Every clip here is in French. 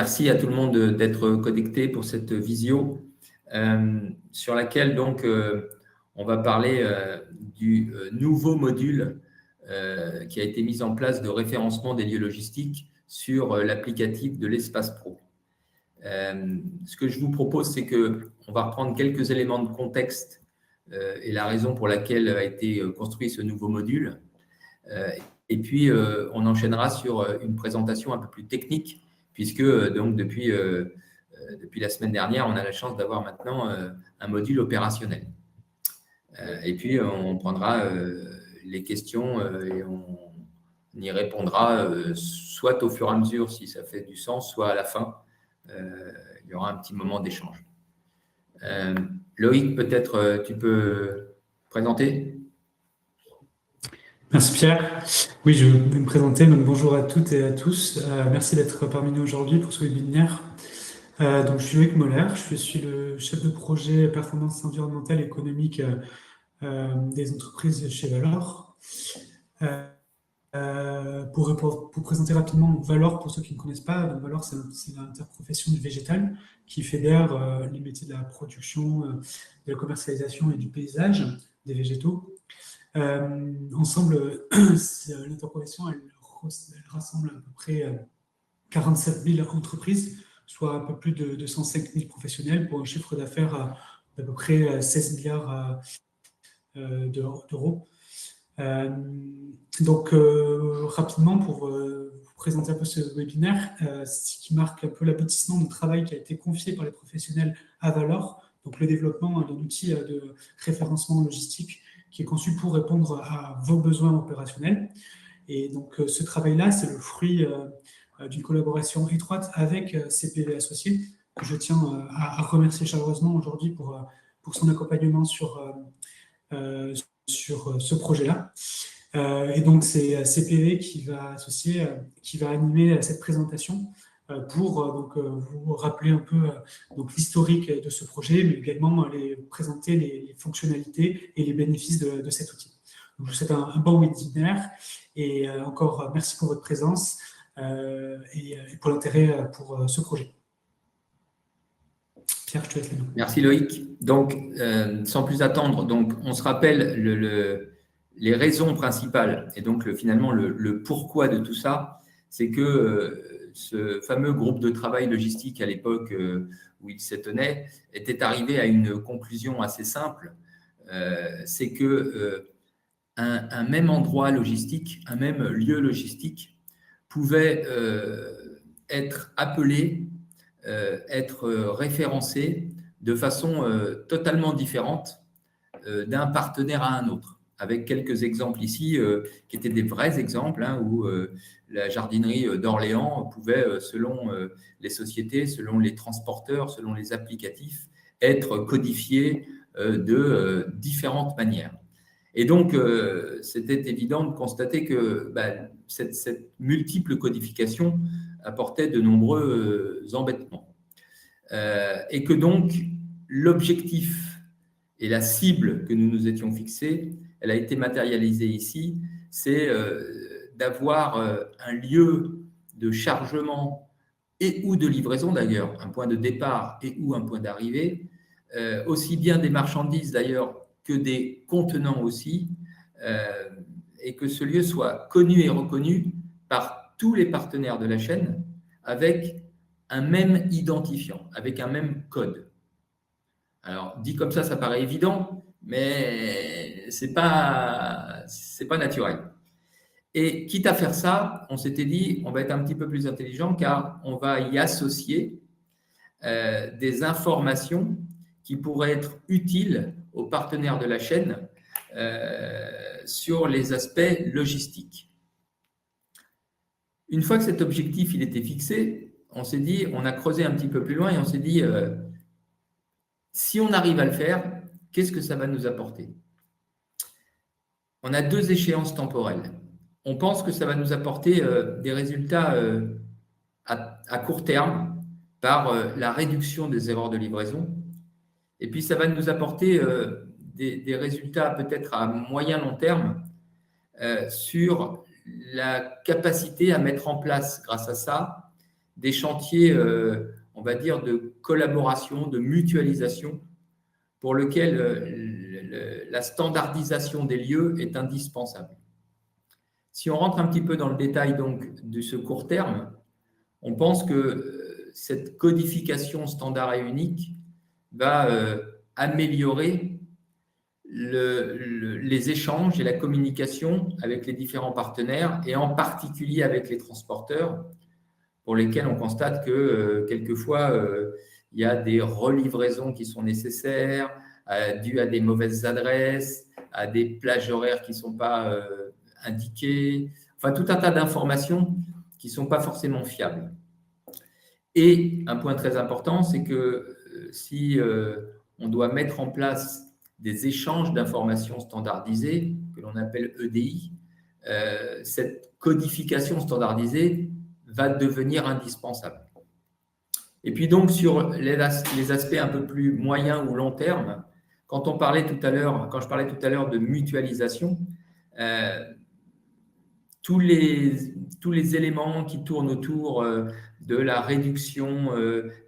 merci à tout le monde d'être connecté pour cette visio sur laquelle donc on va parler du nouveau module qui a été mis en place de référencement des lieux logistiques sur l'applicatif de l'Espace Pro. Ce que je vous propose, c'est qu'on va reprendre quelques éléments de contexte et la raison pour laquelle a été construit ce nouveau module. Et puis, on enchaînera sur une présentation un peu plus technique, puisque donc, depuis la semaine dernière, on a la chance d'avoir maintenant un module opérationnel. Et puis, on prendra les questions et on y répondra soit au fur et à mesure, si ça fait du sens, soit à la fin. Il y aura un petit moment d'échange. Loïc, peut-être tu peux présenter ? Merci Pierre. Oui, je vais me présenter. Donc, bonjour à toutes et à tous. Merci d'être parmi nous aujourd'hui pour ce webinaire. Donc, je suis Loïc Moller. Je suis le chef de projet performance environnementale et économique des entreprises chez Valor. Pour présenter rapidement Valor, pour ceux qui ne connaissent pas, donc Valor, c'est l'interprofession du végétal qui fédère les métiers de la production, de la commercialisation et du paysage des végétaux. Ensemble, l'interprofession, elle rassemble à peu près 47 000 entreprises, soit un peu plus de 205 000 professionnels pour un chiffre d'affaires d'à peu près 16 milliards d'euros. Donc, rapidement, pour vous présenter un peu ce webinaire, ce qui marque un peu l'aboutissement du travail qui a été confié par les professionnels à Valor, donc le développement d'un outil de référencement logistique qui est conçu pour répondre à vos besoins opérationnels. Et donc, ce travail-là, c'est le fruit d'une collaboration étroite avec CPV Associés, que je tiens à remercier chaleureusement aujourd'hui pour son accompagnement sur ce projet-là. Et donc, c'est CPV qui va animer cette présentation pour vous rappeler un peu l'historique de ce projet, mais également présenter les fonctionnalités et les bénéfices de cet outil. Donc, je vous souhaite un bon webinaire et encore merci pour votre présence et pour l'intérêt pour ce projet. Pierre, je te laisse les mains. Merci Loïc. Donc, sans plus attendre, donc, on se rappelle les raisons principales et donc finalement le pourquoi de tout ça, c'est que ce fameux groupe de travail logistique à l'époque où il s'étonnait était arrivé à une conclusion assez simple, c'est que un même endroit logistique, un même lieu logistique pouvait être appelé, être référencé de façon totalement différente d'un partenaire à un autre, avec quelques exemples ici qui étaient des vrais exemples où la jardinerie d'Orléans pouvait, selon les sociétés, selon les transporteurs, selon les applicatifs, être codifiée de différentes manières. Et donc, c'était évident de constater que cette multiple codification apportait de nombreux embêtements. Et que donc, l'objectif et la cible que nous nous étions fixés, elle a été matérialisée ici, c'est d'avoir un lieu de chargement et ou de livraison d'ailleurs, un point de départ et ou un point d'arrivée, aussi bien des marchandises d'ailleurs que des contenants aussi, et que ce lieu soit connu et reconnu par tous les partenaires de la chaîne avec un même identifiant, avec un même code. Alors, dit comme ça paraît évident, mais c'est pas naturel. Et quitte à faire ça, on s'était dit, on va être un petit peu plus intelligent car on va y associer des informations qui pourraient être utiles aux partenaires de la chaîne sur les aspects logistiques. Une fois que cet objectif il était fixé, on s'est dit, on a creusé un petit peu plus loin et on s'est dit, si on arrive à le faire, qu'est-ce que ça va nous apporter? On a deux échéances temporelles. On pense que ça va nous apporter des résultats à court terme par la réduction des erreurs de livraison. Et puis, ça va nous apporter des résultats peut-être à moyen long terme sur la capacité à mettre en place, grâce à ça, des chantiers, on va dire, de collaboration, de mutualisation, pour lequel la standardisation des lieux est indispensable. Si on rentre un petit peu dans le détail donc, de ce court terme, on pense que cette codification standard et unique va améliorer les échanges et la communication avec les différents partenaires, et en particulier avec les transporteurs, pour lesquels on constate que quelquefois, il y a des relivraisons qui sont nécessaires, dues à des mauvaises adresses, à des plages horaires qui ne sont pas indiquées, enfin tout un tas d'informations qui ne sont pas forcément fiables. Et un point très important, c'est que si on doit mettre en place des échanges d'informations standardisés, que l'on appelle EDI, cette codification standardisée va devenir indispensable. Et puis donc, sur les aspects un peu plus moyens ou long terme, quand je parlais tout à l'heure de mutualisation, tous les éléments qui tournent autour de la réduction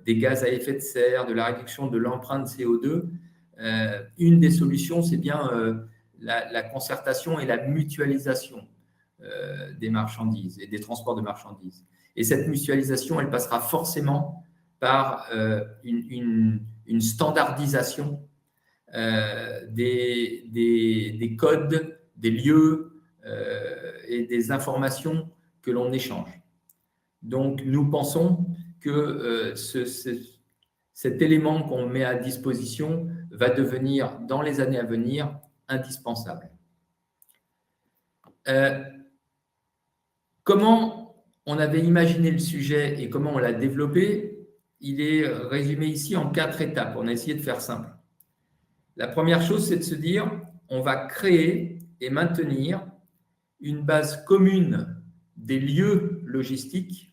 des gaz à effet de serre, de la réduction de l'empreinte CO2, une des solutions, c'est bien la concertation et la mutualisation des marchandises et des transports de marchandises. Et cette mutualisation, elle passera forcément par une standardisation des codes, des lieux et des informations que l'on échange. Donc, nous pensons que cet élément qu'on met à disposition va devenir, dans les années à venir, indispensable. Comment on avait imaginé le sujet et comment on l'a développé, il est résumé ici en 4 étapes. On a essayé de faire simple. La première chose, c'est de se dire, on va créer et maintenir une base commune des lieux logistiques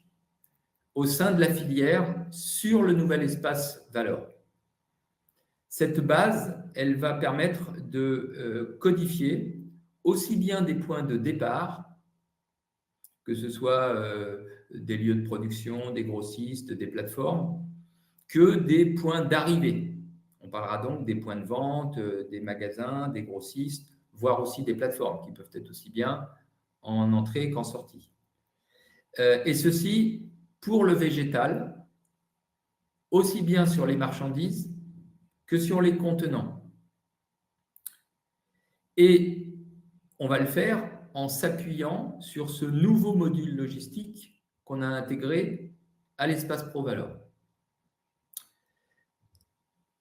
au sein de la filière sur le nouvel espace Valor. Cette base, elle va permettre de codifier aussi bien des points de départ, que ce soit des lieux de production, des grossistes, des plateformes, que des points d'arrivée. On parlera donc des points de vente, des magasins, des grossistes, voire aussi des plateformes qui peuvent être aussi bien en entrée qu'en sortie. Et ceci pour le végétal, aussi bien sur les marchandises que sur les contenants. Et on va le faire en s'appuyant sur ce nouveau module logistique qu'on a intégré à l'espace ProValor.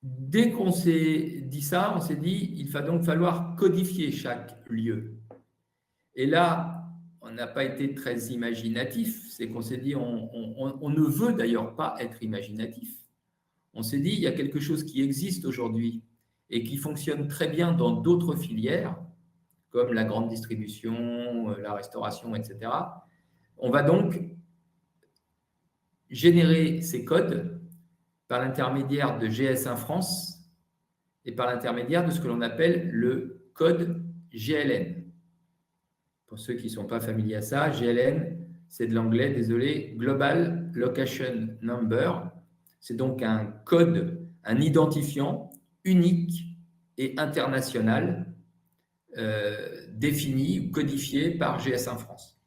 Dès qu'on s'est dit ça, on s'est dit il va donc falloir codifier chaque lieu. Et là, on n'a pas été très imaginatif, c'est qu'on s'est dit on ne veut d'ailleurs pas être imaginatif. On s'est dit il y a quelque chose qui existe aujourd'hui et qui fonctionne très bien dans d'autres filières, comme la grande distribution, la restauration, etc. On va donc générer ces codes par l'intermédiaire de GS1 France et par l'intermédiaire de ce que l'on appelle le code GLN. Pour ceux qui ne sont pas familiers à ça, GLN, c'est de l'anglais, désolé, Global Location Number. C'est donc un code, un identifiant unique et international défini ou codifié par GS1 France.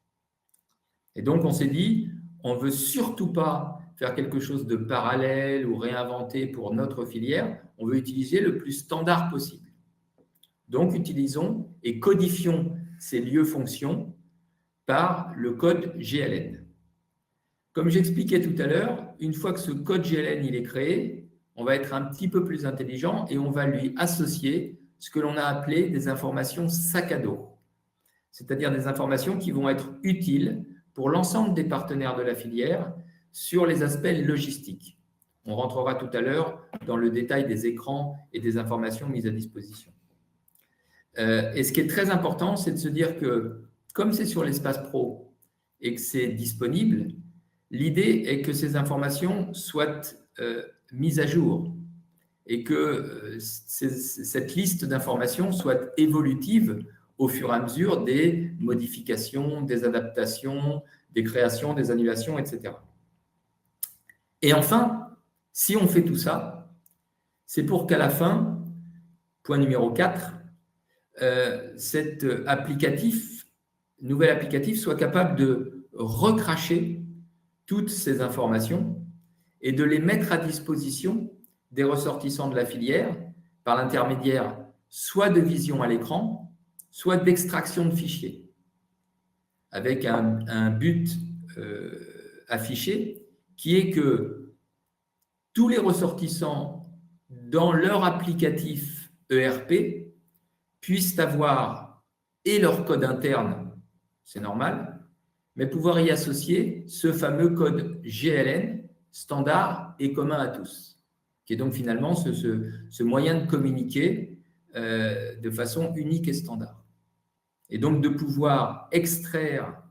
Et donc, on s'est dit, on ne veut surtout pas faire quelque chose de parallèle ou réinventé pour notre filière, on veut utiliser le plus standard possible. Donc, utilisons et codifions ces lieux-fonctions par le code GLN. Comme j'expliquais tout à l'heure, une fois que ce code GLN il est créé, on va être un petit peu plus intelligent et on va lui associer ce que l'on a appelé des informations sac à dos, c'est-à-dire des informations qui vont être utiles pour l'ensemble des partenaires de la filière sur les aspects logistiques. On rentrera tout à l'heure dans le détail des écrans et des informations mises à disposition. Et ce qui est très important, c'est de se dire que comme c'est sur l'espace pro et que c'est disponible, l'idée est que ces informations soient mises à jour et que cette liste d'informations soit évolutive au fur et à mesure des modifications, des adaptations, des créations, des annulations, etc. Et enfin, si on fait tout ça, c'est pour qu'à la fin, point numéro 4, cet nouvel applicatif soit capable de recracher toutes ces informations et de les mettre à disposition des ressortissants de la filière par l'intermédiaire soit de vision à l'écran, soit d'extraction de fichiers, avec un but affiché qui est que tous les ressortissants dans leur applicatif ERP puissent avoir et leur code interne, c'est normal, mais pouvoir y associer ce fameux code GLN standard et commun à tous, qui est donc finalement ce moyen de communiquer de façon unique et standard. Et donc de pouvoir extraire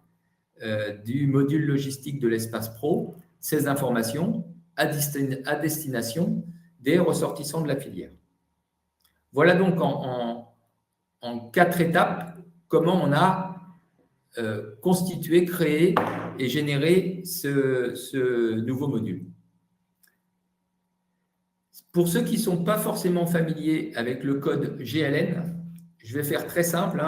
du module logistique de l'espace pro ces informations à destination des ressortissants de la filière. Voilà donc en 4 étapes comment on a constitué, créé et généré ce nouveau module. Pour ceux qui ne sont pas forcément familiers avec le code GLN, je vais faire très simple,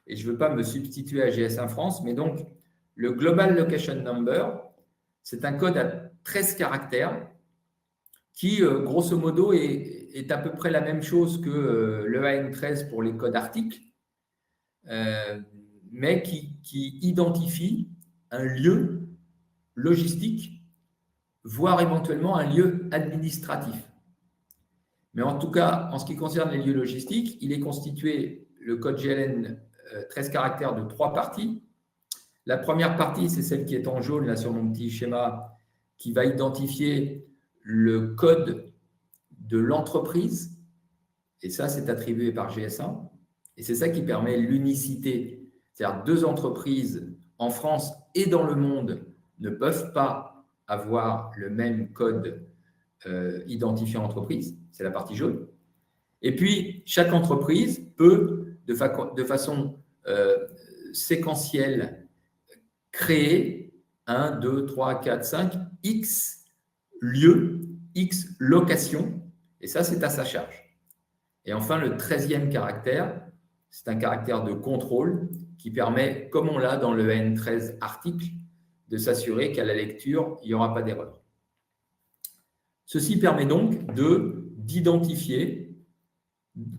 et je ne veux pas me substituer à GS1 France, mais donc le Global Location Number, c'est un code à 13 caractères qui, grosso modo, est à peu près la même chose que le AN13 pour les codes articles, mais qui identifie un lieu logistique, voire éventuellement un lieu administratif. Mais en tout cas, en ce qui concerne les lieux logistiques, il est constitué, le code GLN 13 caractères, de 3 parties. La première partie, c'est celle qui est en jaune là sur mon petit schéma, qui va identifier le code de l'entreprise. Et ça, c'est attribué par GS1. Et c'est ça qui permet l'unicité. C'est-à-dire 2 entreprises en France et dans le monde ne peuvent pas avoir le même code identifiant entreprise. C'est la partie jaune. Et puis, chaque entreprise peut, de façon séquentielle, créer 1, 2, 3, 4, 5, X lieux, X locations. Et ça, c'est à sa charge. Et enfin, le 13e caractère, c'est un caractère de contrôle qui permet, comme on l'a dans le N13 article, de s'assurer qu'à la lecture, il n'y aura pas d'erreur. Ceci permet donc d'identifier,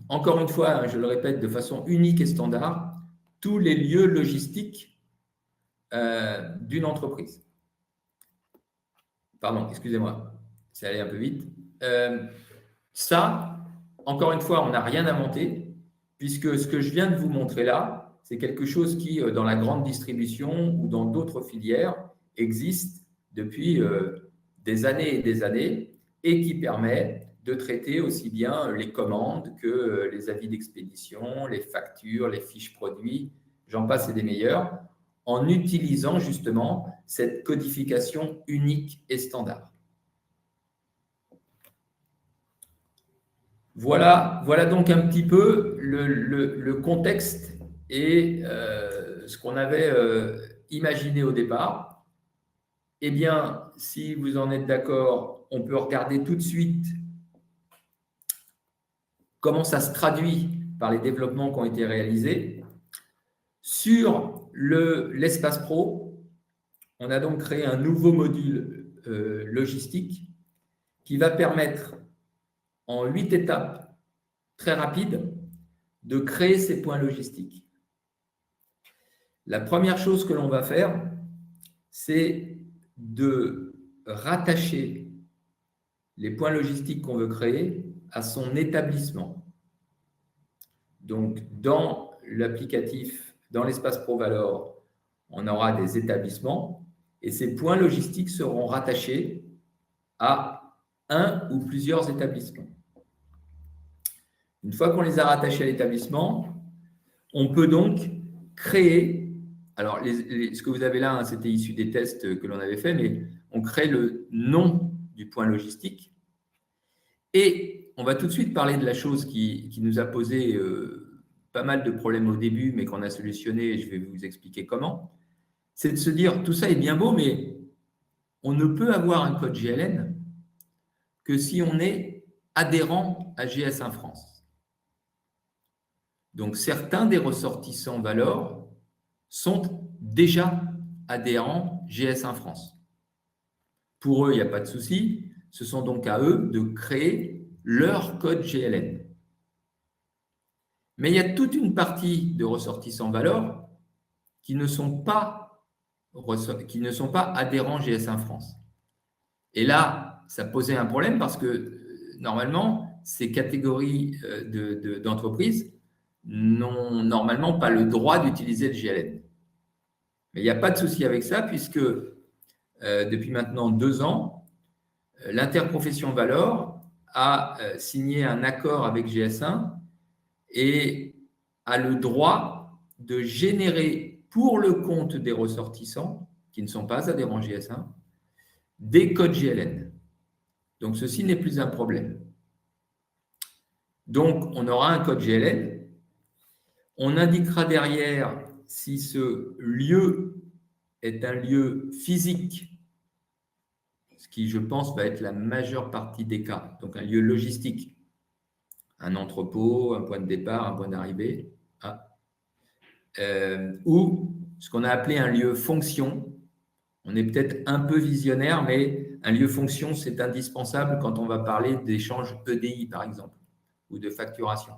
encore une fois, je le répète, de façon unique et standard, tous les lieux logistiques d'une entreprise. Pardon, excusez-moi, c'est allé un peu vite. Ça, encore une fois, on n'a rien inventé, puisque ce que je viens de vous montrer là, c'est quelque chose qui, dans la grande distribution ou dans d'autres filières, existe depuis des années et des années et qui permet de traiter aussi bien les commandes que les avis d'expédition, les factures, les fiches produits, j'en passe et des meilleurs, en utilisant justement cette codification unique et standard. Voilà donc un petit peu le contexte et ce qu'on avait imaginé au départ. Eh bien, si vous en êtes d'accord, on peut regarder tout de suite comment ça se traduit par les développements qui ont été réalisés. Sur l'espace pro, on a donc créé un nouveau module logistique qui va permettre en 8 étapes très rapides de créer ces points logistiques. La première chose que l'on va faire, c'est de rattacher les points logistiques qu'on veut créer à son établissement. Donc, dans l'applicatif, dans l'espace ProValor, on aura des établissements et ces points logistiques seront rattachés à un ou plusieurs établissements. Une fois qu'on les a rattachés à l'établissement, on peut donc créer, alors ce que vous avez là, c'était issu des tests que l'on avait fait, mais on crée le nom du point logistique et on va tout de suite parler de la chose qui nous a posé pas mal de problèmes au début, mais qu'on a solutionné et je vais vous expliquer comment. C'est de se dire, tout ça est bien beau, mais on ne peut avoir un code GLN que si on est adhérent à GS1 France. Donc, certains des ressortissants Valor sont déjà adhérents GS1 France. Pour eux, il n'y a pas de souci. Ce sont donc à eux de créer leur code GLN. Mais il y a toute une partie de ressortissants Valor qui ne sont pas adhérents GS1 France. Et là, ça posait un problème parce que normalement, ces catégories d'entreprises n'ont normalement pas le droit d'utiliser le GLN. Mais il n'y a pas de souci avec ça puisque depuis maintenant 2 ans, l'interprofession Valor a signé un accord avec GS1 et a le droit de générer pour le compte des ressortissants qui ne sont pas adhérents GS1 des codes GLN. Donc, ceci n'est plus un problème. Donc, on aura un code GLN. On indiquera derrière si ce lieu est un lieu physique, ce qui, je pense, va être la majeure partie des cas. Donc, un lieu logistique, un entrepôt, un point de départ, un point d'arrivée, ou ce qu'on a appelé un lieu fonction. On est peut-être un peu visionnaire, mais un lieu fonction, c'est indispensable quand on va parler d'échange EDI, par exemple, ou de facturation.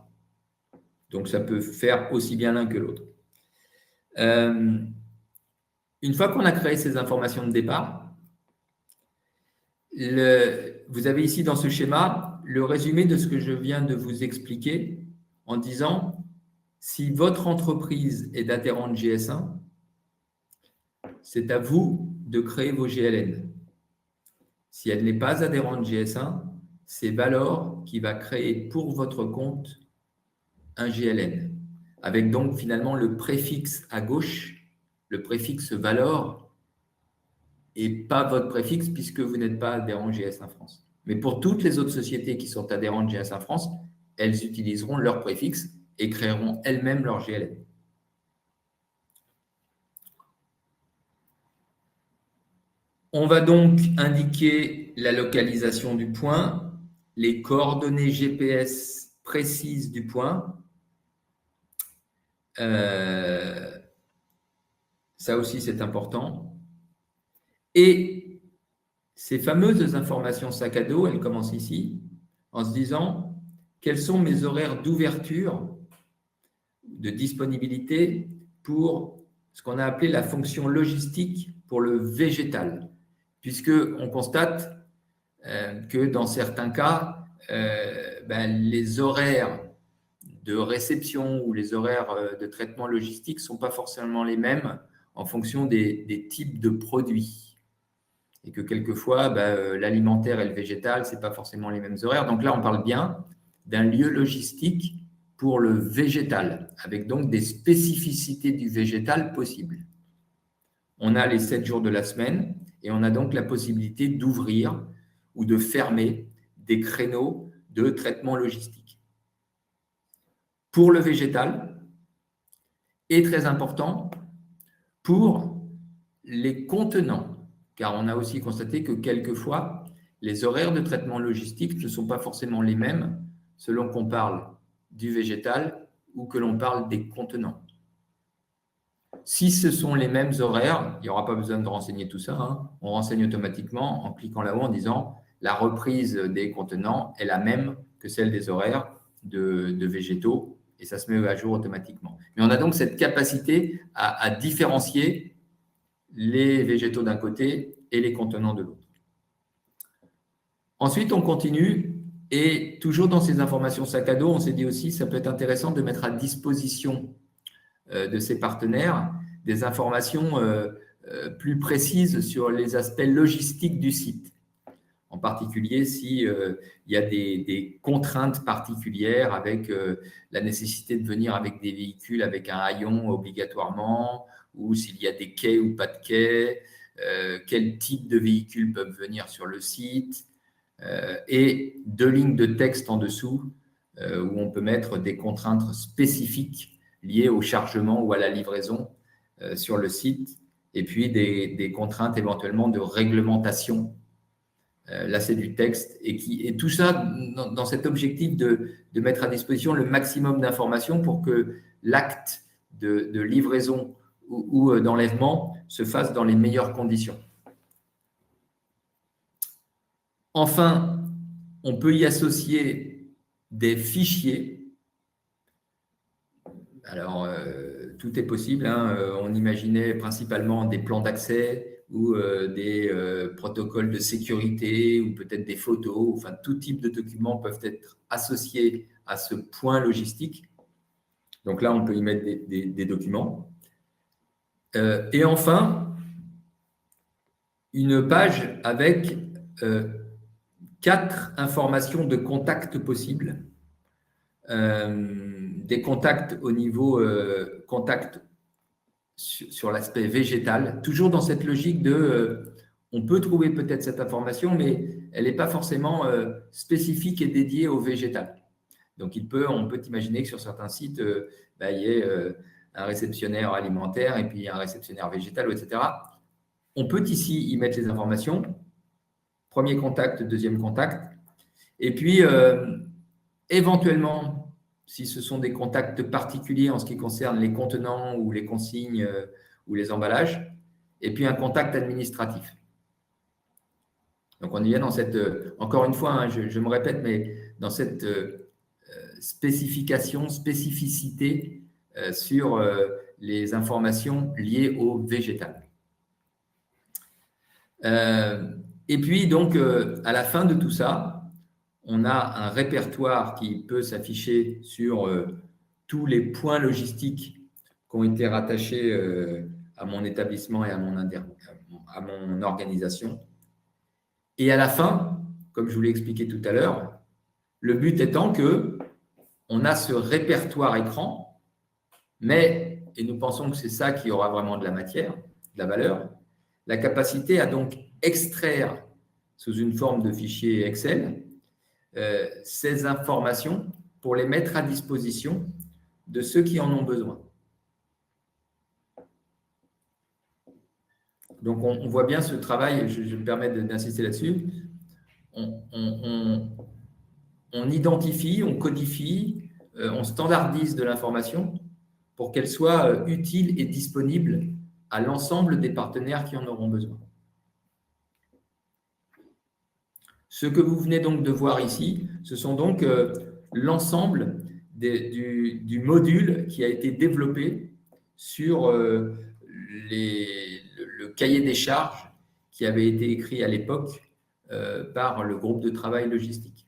Donc, ça peut faire aussi bien l'un que l'autre. Une fois qu'on a créé ces informations de départ, vous avez ici dans ce schéma le résumé de ce que je viens de vous expliquer en disant si votre entreprise est adhérente GS1, c'est à vous de créer vos GLN. Si elle n'est pas adhérente GS1, c'est Valor qui va créer pour votre compte un GLN, avec donc finalement le préfixe à gauche, le préfixe Valor, et pas votre préfixe puisque vous n'êtes pas adhérent GS1 France. Mais pour toutes les autres sociétés qui sont adhérentes GS1 France, elles utiliseront leur préfixe et créeront elles-mêmes leur GLN. On va donc indiquer la localisation du point, les coordonnées GPS précises du point. Ça aussi, c'est important. Et ces fameuses informations sac à dos, elles commencent ici, en se disant quels sont mes horaires d'ouverture, de disponibilité pour ce qu'on a appelé la fonction logistique pour le végétal, puisqu'on constate que dans certains cas, les horaires de réception ou les horaires de traitement logistique ne sont pas forcément les mêmes en fonction des types de produits. Et que quelquefois, l'alimentaire et le végétal, ce n'est pas forcément les mêmes horaires. Donc là, on parle bien d'un lieu logistique pour le végétal, avec donc des spécificités du végétal possibles. On a les 7 jours de la semaine et on a donc la possibilité d'ouvrir ou de fermer des créneaux de traitement logistique. Pour le végétal, et très important, pour les contenants, car on a aussi constaté que quelquefois, les horaires de traitement logistique ne sont pas forcément les mêmes selon qu'on parle du végétal ou que l'on parle des contenants. Si ce sont les mêmes horaires, il n'y aura pas besoin de renseigner tout ça, on renseigne automatiquement en cliquant là-haut en disant la reprise des contenants est la même que celle des horaires de végétaux et ça se met à jour automatiquement. Mais on a donc cette capacité à différencier les végétaux d'un côté et les contenants de l'autre. Ensuite, on continue et toujours dans ces informations sac à dos, on s'est dit aussi que ça peut être intéressant de mettre à disposition de ces partenaires des informations plus précises sur les aspects logistiques du site. En particulier, s'il y a des contraintes particulières avec la nécessité de venir avec des véhicules avec un haillon obligatoirement, ou s'il y a des quais ou pas de quais, quel type de véhicules peuvent venir sur le site, et 2 lignes de texte en dessous où on peut mettre des contraintes spécifiques liées au chargement ou à la livraison sur le site et puis des contraintes éventuellement de réglementation. Là, c'est du texte, et tout ça dans cet objectif de mettre à disposition le maximum d'informations pour que l'acte de livraison ou d'enlèvement se fasse dans les meilleures conditions. Enfin, on peut y associer des fichiers. Alors, tout est possible, hein. On imaginait principalement des plans d'accès ou des protocoles de sécurité ou peut-être des photos. Enfin, tout type de documents peuvent être associés à ce point logistique. Donc là, on peut y mettre des documents. Et enfin, une page avec 4 informations de contact possibles. Des contacts au niveau contact sur l'aspect végétal, toujours dans cette logique de on peut trouver peut-être cette information, mais elle n'est pas forcément spécifique et dédiée au végétal. Donc on peut imaginer que sur certains sites, il y ait un réceptionnaire alimentaire et puis un réceptionnaire végétal, etc. On peut ici y mettre les informations. Premier contact, deuxième contact. Et puis, éventuellement, si ce sont des contacts particuliers en ce qui concerne les contenants ou les consignes ou les emballages, et puis un contact administratif. Donc, on y vient dans cette, encore une fois, hein, je me répète, mais dans cette spécificité sur les informations liées au végétal. Et puis, donc, à la fin de tout ça, on a un répertoire qui peut s'afficher sur tous les points logistiques qui ont été rattachés à mon établissement et à mon organisation. Et à la fin, comme je vous l'ai expliqué tout à l'heure, le but étant qu'on a ce répertoire écran, mais, et nous pensons que c'est ça qui aura vraiment de la matière, de la valeur, la capacité à donc extraire sous une forme de fichier Excel ces informations pour les mettre à disposition de ceux qui en ont besoin. Donc, on voit bien ce travail, je me permets d'insister là-dessus. On identifie, on codifie, on standardise de l'information pour qu'elle soit utile et disponible à l'ensemble des partenaires qui en auront besoin. Ce que vous venez donc de voir ici, ce sont donc l'ensemble du module qui a été développé sur le cahier des charges qui avait été écrit à l'époque par le groupe de travail logistique.